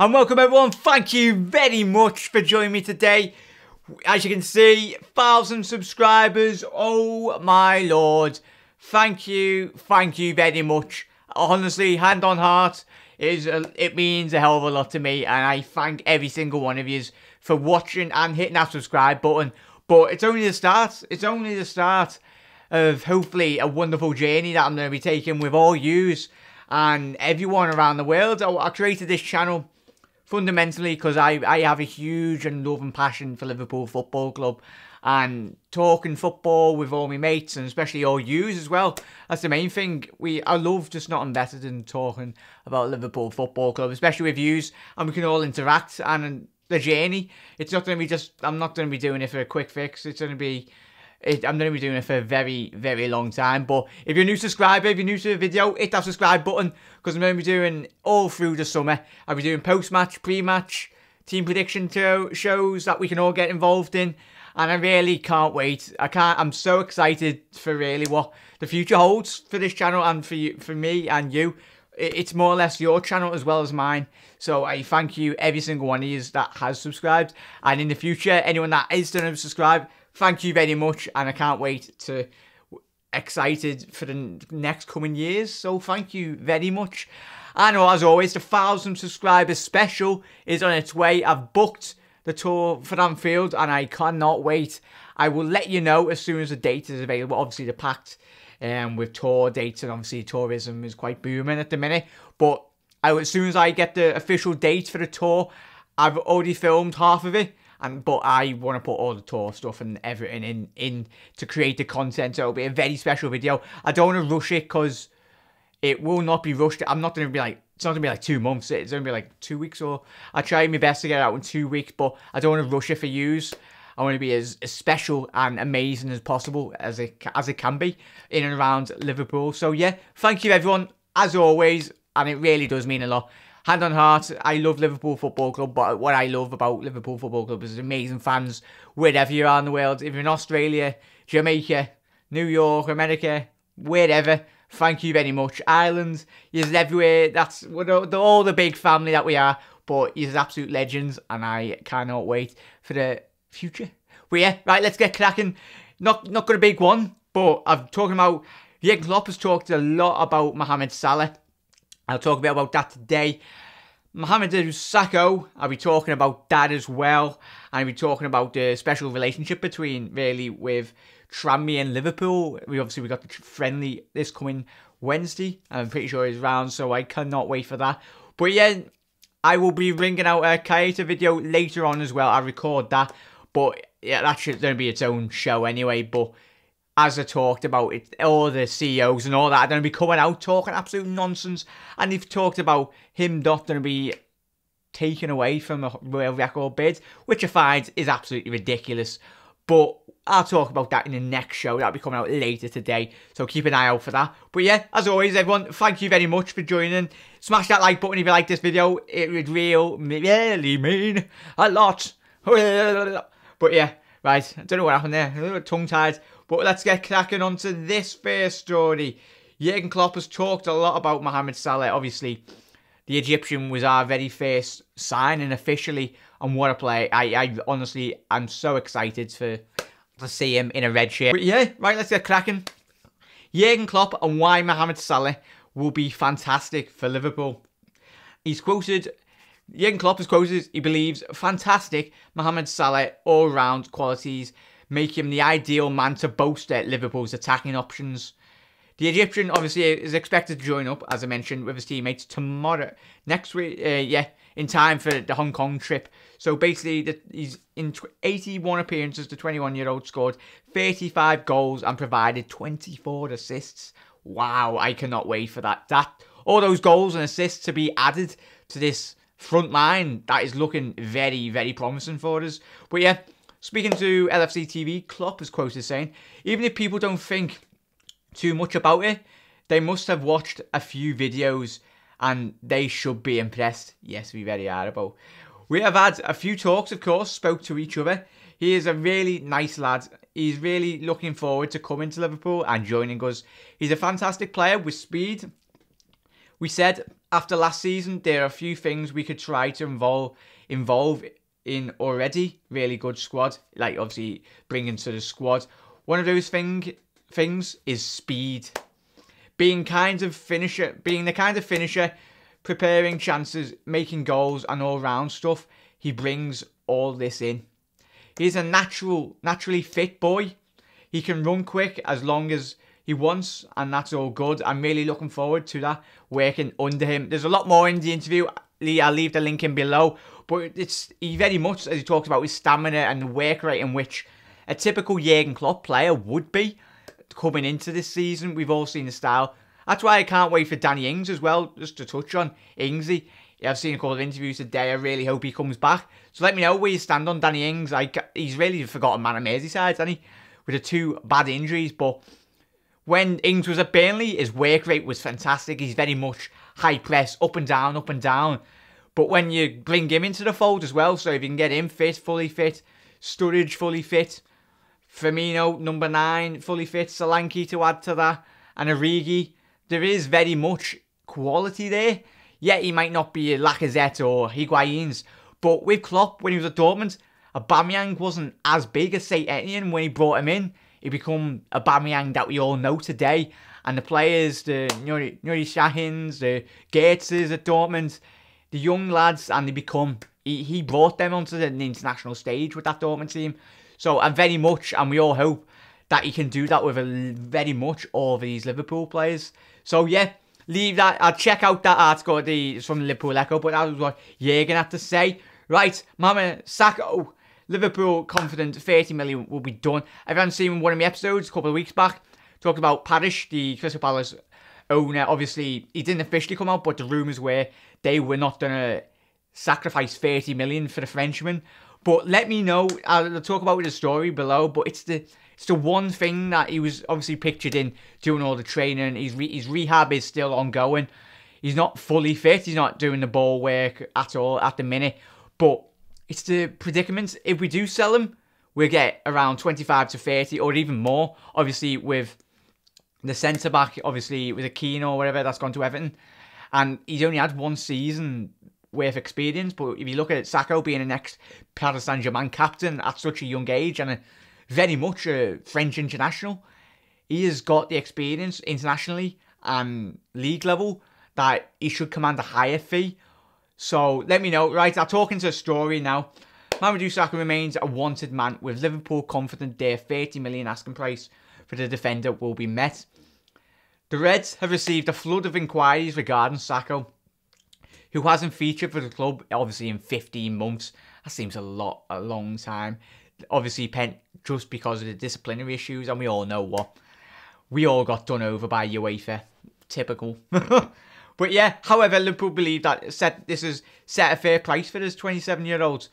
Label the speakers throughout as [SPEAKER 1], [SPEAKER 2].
[SPEAKER 1] And welcome everyone, thank you very much for joining me today. As you can see, 1,000 subscribers, oh my lord. Thank you very much. Honestly, hand on heart, it means a hell of a lot to me. And I thank every single one of you for watching and hitting that subscribe button. But it's only the start, of hopefully a wonderful journey that I'm going to be taking with all yous and everyone around the world. I created this channel fundamentally because I have a huge and loving passion for Liverpool Football Club, and talking football with all my mates and especially all yous as well. That's the main thing. I love just not invested in talking about Liverpool Football Club, especially with yous, and we can all interact. And the journey, it's not going to be I'm not going to be doing it for a quick fix. It's going to be I'm going to be doing it for a very, very long time. But if you're a new subscriber, if you're new to the video, hit that subscribe button, because I'm going to be doing all through the summer. I'll be doing post-match, pre-match, team prediction shows that we can all get involved in. And I really can't wait. I'm so excited for really what the future holds for this channel and for you, for me and you. It's more or less your channel as well as mine. So I thank you, every single one of you that has subscribed. And in the future, anyone that is going to subscribe, thank you very much, and I can't wait to excited for the next coming years. So thank you very much. I know, as always, the 1,000 subscribers special is on its way. I've booked the tour for Anfield and I cannot wait. I will let you know as soon as the date is available. Obviously, they're packed with tour dates, and obviously tourism is quite booming at the minute. But as soon as I get the official date for the tour, I've already filmed half of it. But I want to put all the tour stuff and everything in to create the content. So it'll be a very special video. I don't want to rush it because it will not be rushed. I'm not going to be like, it's not going to be like 2 months. It's going to be like 2 weeks, or I try my best to get it out in 2 weeks. But I don't want to rush it for yous. I want to be as special and amazing as possible as it can be in and around Liverpool. So yeah, thank you everyone as always, and it really does mean a lot. Hand on heart, I love Liverpool Football Club, but what I love about Liverpool Football Club is amazing fans wherever you are in the world. If you're in Australia, Jamaica, New York, America, wherever, thank you very much. Ireland, you're everywhere. That's all the big family that we are, but you're absolute legends, and I cannot wait for the future. But yeah, right, let's get cracking. Not got a big one, but I'm talking about Jurgen Klopp has talked a lot about Mohamed Salah. I'll talk a bit about that today. Mohamed Sakho, I'll be talking about that as well. I'll be talking about the special relationship between, really, with Tranmere and Liverpool. We got the friendly this coming Wednesday. I'm pretty sure he's round, so I cannot wait for that. But yeah, I will be ringing out a Keita video later on as well. I'll record that. But yeah, that's going to be its own show anyway. But as I talked about it, all the CEOs and all that are going to be coming out talking absolute nonsense. And they've talked about him not going to be taken away from a Royal Record bid, which I find is absolutely ridiculous. But I'll talk about that in the next show. That'll be coming out later today, so keep an eye out for that. But yeah, as always, everyone, thank you very much for joining. Smash that like button if you like this video. It would really mean a lot. But yeah, right, I don't know what happened there. A little tongue-tied. But let's get cracking onto this first story. Jurgen Klopp has talked a lot about Mohamed Salah. Obviously, the Egyptian was our very first signing officially. And what a play. I honestly, I'm so excited to see him in a red shirt. But yeah, right, let's get cracking. Jurgen Klopp and why Mohamed Salah will be fantastic for Liverpool. Jurgen Klopp is quoted, he believes fantastic Mohamed Salah all-round qualities make him the ideal man to bolster Liverpool's attacking options. The Egyptian obviously is expected to join up, as I mentioned, with his teammates next week, in time for the Hong Kong trip. So basically, he's in 81 appearances, the 21-year-old scored 35 goals and provided 24 assists. Wow, I cannot wait for that. All those goals and assists to be added to this front line, that is looking very, very promising for us. But yeah, speaking to LFC TV, Klopp is quoted saying, even if people don't think too much about it, they must have watched a few videos and they should be impressed. Yes, we very are about. We have had a few talks, of course, spoke to each other. He is a really nice lad. He's really looking forward to coming to Liverpool and joining us. He's a fantastic player with speed. We said after last season, there are a few things we could try to involve in already really good squad. Like obviously bringing to the squad. One of those things is speed. Being the kind of finisher, preparing chances, making goals and all round stuff. He brings all this in. He's a naturally fit boy. He can run quick as long as he wants, and that's all good. I'm really looking forward to that, working under him. There's a lot more in the interview. I'll leave the link in below. But he very much, as he talks about his stamina and the work rate in which a typical Jurgen Klopp player would be coming into this season. We've all seen the style. That's why I can't wait for Danny Ings as well, just to touch on Ingsy. I've seen a couple of interviews today. I really hope he comes back. So let me know where you stand on Danny Ings. He's really a forgotten man at Merseyside, hasn't he? With the 2 bad injuries. But when Ings was at Burnley, his work rate was fantastic. He's very much high press, up and down, up and down. But when you bring him into the fold as well, so if you can get him fit, fully fit, Sturridge fully fit, Firmino, number 9, fully fit, Solanke to add to that, and Origi, there is very much quality there. Yet he might not be a Lacazette or Higuain's, but with Klopp, when he was at Dortmund, Aubameyang wasn't as big as St. Etienne when he brought him in. He become Aubameyang that we all know today. And the players, the Nuri Sahins, the Geertzes at Dortmund, the young lads, and he brought them onto the international stage with that Dortmund team. So I'm very much, and we all hope that he can do that with very much all of these Liverpool players. So yeah, leave that. I'll check out that article. It's from the Liverpool Echo, but that was what Jurgen had to say. Right, Mohamed Sakho, Liverpool confident 30 million will be done. Everyone's seen one of my episodes a couple of weeks back. Talked about Parish, the Crystal Palace owner. Obviously, he didn't officially come out, but the rumours were they were not going to sacrifice 30 million for the Frenchman. But let me know. I'll talk about the story below. But it's the one thing that he was obviously pictured in doing all the training. His rehab is still ongoing. He's not fully fit. He's not doing the ball work at all at the minute. But it's the predicament. If we do sell him, we'll get around 25 to 30 or even more. Obviously, with the centre-back, obviously, with Keita or whatever, that's gone to Everton. And he's only had 1 season worth experience. But if you look at Sakho being an ex-Paris Saint-Germain captain at such a young age and very much a French international, he has got the experience internationally and league level that he should command a higher fee. So let me know. Right, I'll talk into a story now. Mamadou Sakho remains a wanted man, with Liverpool confident their 30 million asking price for the defender will be met. The Reds have received a flood of inquiries regarding Sakho, who hasn't featured for the club obviously in 15 months. That seems a long time. Obviously just because of the disciplinary issues, and we all know what. We all got done over by UEFA. Typical. But yeah, however, Liverpool believe that this is set a fair price for this 27-year-old.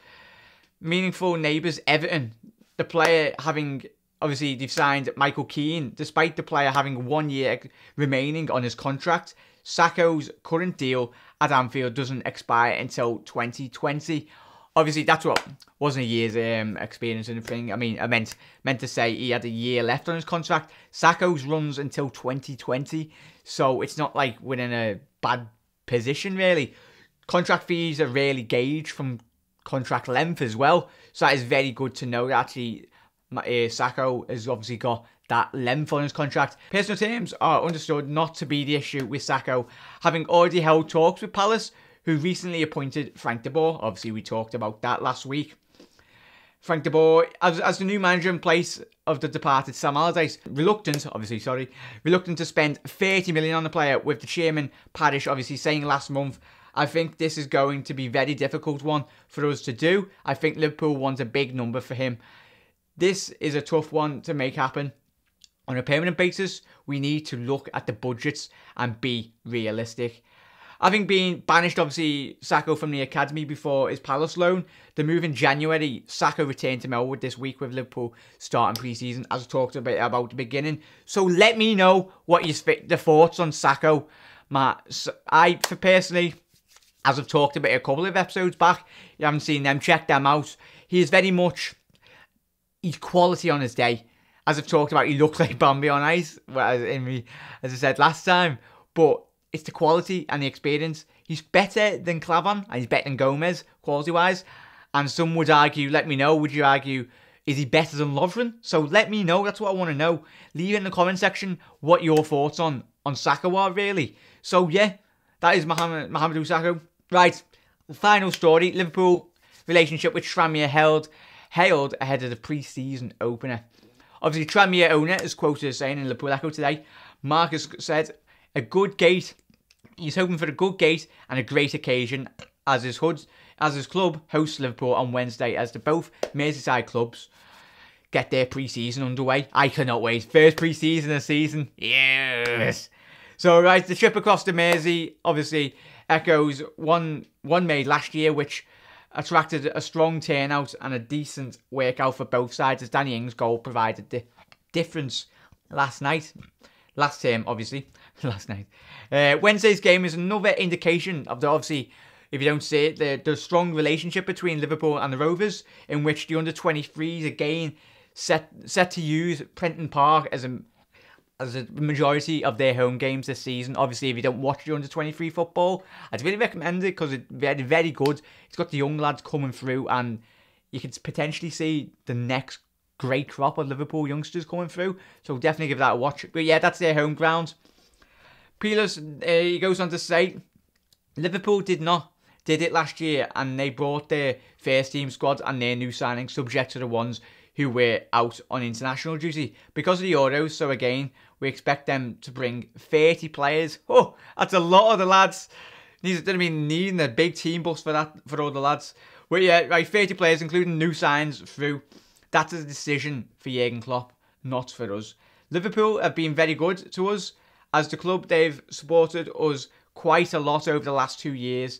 [SPEAKER 1] Meaningful neighbours Everton. The player having, obviously they've signed Michael Keane. Despite the player having 1 year remaining on his contract, Sakho's current deal at Anfield doesn't expire until 2020. Obviously, that's what wasn't a year's experience and thing. I mean, I meant to say he had a year left on his contract. Sakho's runs until 2020, so it's not like we're in a bad position, really. Contract fees are rarely gauged from contract length as well, so that is very good to know that actually Sakho has obviously got that length on his contract. Personal terms are understood not to be the issue with Sakho, having already held talks with Palace, who recently appointed Frank de Boer. Obviously, we talked about that last week. Frank de Boer, as the new manager in place of the departed Sam Allardyce, reluctant to spend 30 million on the player, with the chairman, Parish, obviously saying last month, I think this is going to be a very difficult one for us to do. I think Liverpool want a big number for him. This is a tough one to make happen. On a permanent basis, we need to look at the budgets and be realistic. Having been banished, obviously, Sakho from the academy before his Palace loan, the move in January, Sakho returned to Melwood this week with Liverpool starting pre-season, as I talked a bit about at the beginning. So let me know what the thoughts on Sakho. Personally, as I've talked about a couple of episodes back, you haven't seen them, check them out. He is very much, he's quality on his day. As I've talked about, he looks like Bambi on ice, as I said last time. But it's the quality and the experience. He's better than Klavan and he's better than Gomez, quality-wise. And some would argue, let me know, would you argue, is he better than Lovren? So let me know, that's what I want to know. Leave it in the comment section what your thoughts on Sakho are, really. So yeah, that is Mohamed Sakho. Right, the final story, Liverpool relationship with Tranmere hailed ahead of the pre-season opener. Obviously, Tranmere owner is quoted as saying in Liverpool Echo today, Marcus said, a good gate. He's hoping for a good gate and a great occasion as his club hosts Liverpool on Wednesday as the both Merseyside clubs get their pre-season underway. I cannot wait. First pre-season of the season. Yes. So, right, the trip across the Mersey obviously echoes one made last year, which attracted a strong turnout and a decent workout for both sides as Danny Ings' goal provided the difference last night. Last night. Wednesday's game is another indication of the, obviously, if you don't see it, the strong relationship between Liverpool and the Rovers, in which the under-23s again set to use Prenton Park as a majority of their home games this season. Obviously, if you don't watch the under-23 football, I'd really recommend it because it's very, very good. It's got the young lads coming through and you could potentially see the next great crop of Liverpool youngsters coming through. So definitely give that a watch. But yeah, that's their home ground. Palios, he goes on to say, Liverpool did it last year and they brought their first team squad and their new signings subject to the ones who were out on international duty because of the Euros. So again, we expect them to bring 30 players. Oh, that's a lot of the lads. They're going to be needing a big team bus for that, for all the lads. But yeah, right, 30 players, including new signs through. That's a decision for Jurgen Klopp, not for us. Liverpool have been very good to us. As the club, they've supported us quite a lot over the last 2 years.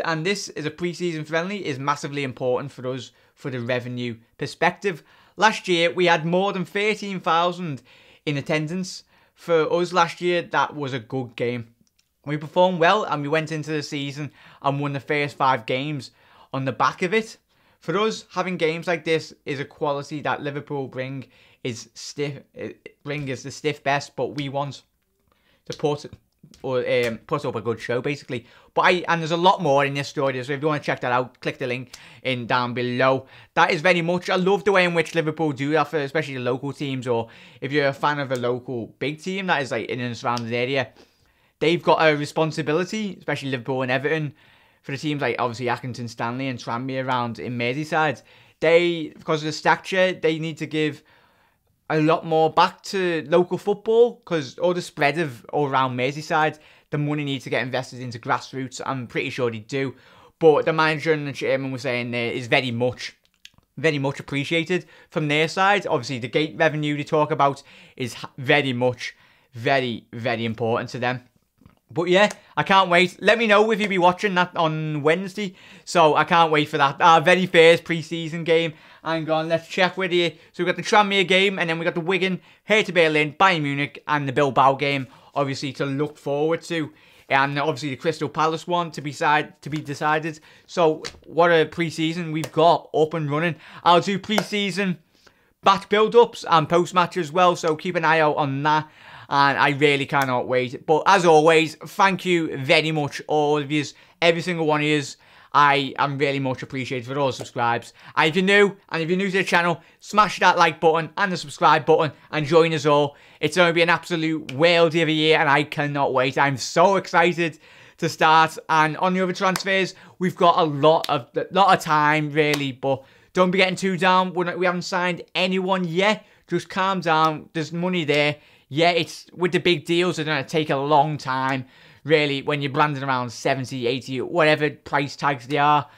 [SPEAKER 1] And this is a pre-season friendly is massively important for us for the revenue perspective. Last year, we had more than 13,000 in attendance. For us last year, that was a good game. We performed well and we went into the season and won the first 5 games on the back of it. For us, having games like this is a quality that Liverpool bring is stiff. Bring is the stiff best, but we want to put up a good show, basically. And there's a lot more in this story, so if you want to check that out, click the link in down below. That is very much, I love the way in which Liverpool do that for especially the local teams, or if you're a fan of a local big team that is like in and surrounding area, they've got a responsibility, especially Liverpool and Everton, for the teams like obviously Accrington Stanley and Tranmere around in Merseyside. They, because of the stature, they need to give a lot more back to local football, because all the spread of all around Merseyside, the money needs to get invested into grassroots. I'm pretty sure they do. But the manager and the chairman were saying there is very much appreciated from their side. Obviously, the gate revenue they talk about is very much, very, very important to them. But yeah, I can't wait. Let me know if you'll be watching that on Wednesday. So I can't wait for that. Our very first pre-season game. Hang on, let's check with you. So we've got the Tranmere game, and then we've got the Wigan, Hertha Berlin, Bayern Munich, and the Bilbao game, obviously, to look forward to. And obviously the Crystal Palace one to be decided. So what a pre-season we've got up and running. I'll do pre-season match build-ups and post-match as well. So keep an eye out on that. And I really cannot wait. But as always, thank you very much, all of yous, every single one of yous. I am really much appreciated for all the subscribes. And if you're new to the channel, smash that like button and the subscribe button and join us all. It's going to be an absolute worldie of a year and I cannot wait. I'm so excited to start. And on the other transfers, we've got a lot of time, really. But don't be getting too down. We haven't signed anyone yet. Just calm down. There's money there. Yeah, it's with the big deals, they're going to take a long time. Really, when you're branding around 70, 80, whatever price tags they are,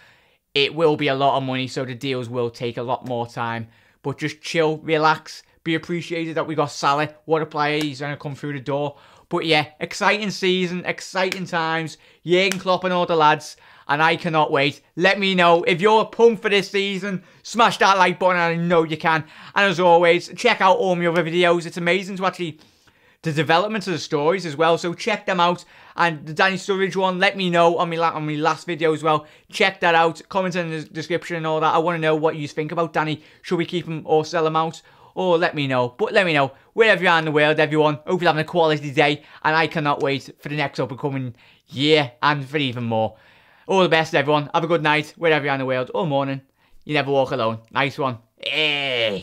[SPEAKER 1] it will be a lot of money, so the deals will take a lot more time. But just chill, relax, be appreciated that we got Salah. What a player, he's going to come through the door. But yeah, exciting season, exciting times. Jurgen Klopp and all the lads, and I cannot wait. Let me know if you're pumped for this season. Smash that like button, and I know you can. And as always, check out all my other videos. It's amazing to actually the development of the stories as well, so check them out. And the Danny Sturridge one, let me know on my last video as well. Check that out. Comment in the description and all that. I want to know what you think about Danny. Should we keep him or sell him out? or let me know. But let me know, wherever you are in the world, everyone. Hope you're having a quality day, and I cannot wait for the next up-and-coming year, and for even more. All the best, everyone. Have a good night, wherever you are in the world, or morning. You never walk alone. Nice one.